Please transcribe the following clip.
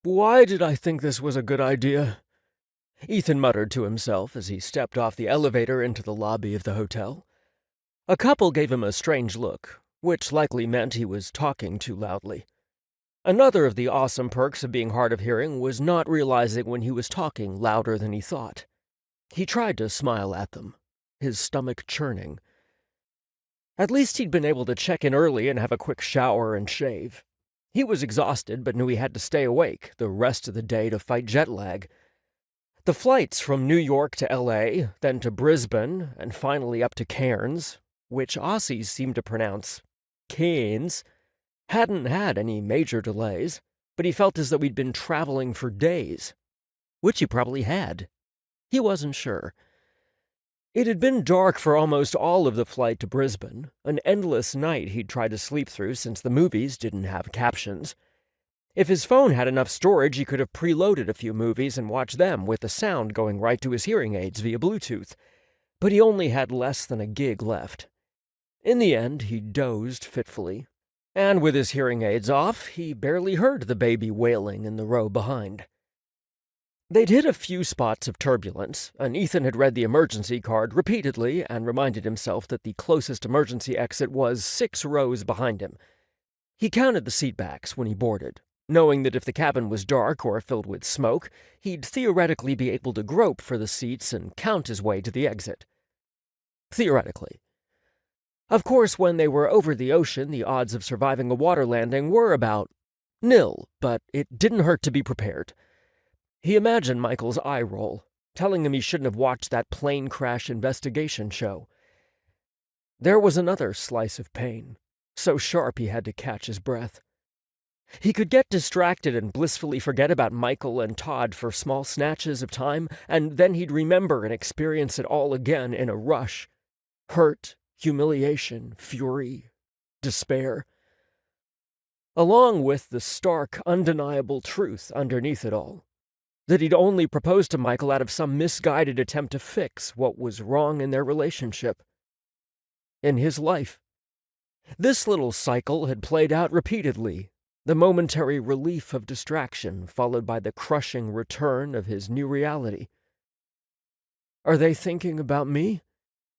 Why did I think this was a good idea? Ethan muttered to himself as he stepped off the elevator into the lobby of the hotel. A couple gave him a strange look, which likely meant he was talking too loudly. Another of the awesome perks of being hard of hearing was not realizing when he was talking louder than he thought. He tried to smile at them, his stomach churning. At least he'd been able to check in early and have a quick shower and shave. He was exhausted but knew he had to stay awake the rest of the day to fight jet lag. The flights from New York to LA, then to Brisbane, and finally up to Cairns, which Aussies seem to pronounce Cairns, hadn't had any major delays, but he felt as though he'd been traveling for days. Which he probably had. He wasn't sure. It had been dark for almost all of the flight to Brisbane, an endless night he'd tried to sleep through since the movies didn't have captions. If his phone had enough storage, he could have preloaded a few movies and watched them with the sound going right to his hearing aids via Bluetooth. But he only had less than a gig left. In the end, he dozed fitfully. And with his hearing aids off, he barely heard the baby wailing in the row behind. They'd hit a few spots of turbulence, and Ethan had read the emergency card repeatedly and reminded himself that the closest emergency exit was 6 rows behind him. He counted the seatbacks when he boarded, knowing that if the cabin was dark or filled with smoke, he'd theoretically be able to grope for the seats and count his way to the exit. Theoretically. Of course, when they were over the ocean, the odds of surviving a water landing were about nil, but it didn't hurt to be prepared. He imagined Michael's eye roll, telling him he shouldn't have watched that plane crash investigation show. There was another slice of pain, so sharp he had to catch his breath. He could get distracted and blissfully forget about Michael and Todd for small snatches of time, and then he'd remember and experience it all again in a rush. Hurt, humiliation, fury, despair. Along with the stark, undeniable truth underneath it all. That he'd only proposed to Michael out of some misguided attempt to fix what was wrong in their relationship. In his life. This little cycle had played out repeatedly, the momentary relief of distraction followed by the crushing return of his new reality. Are they thinking about me?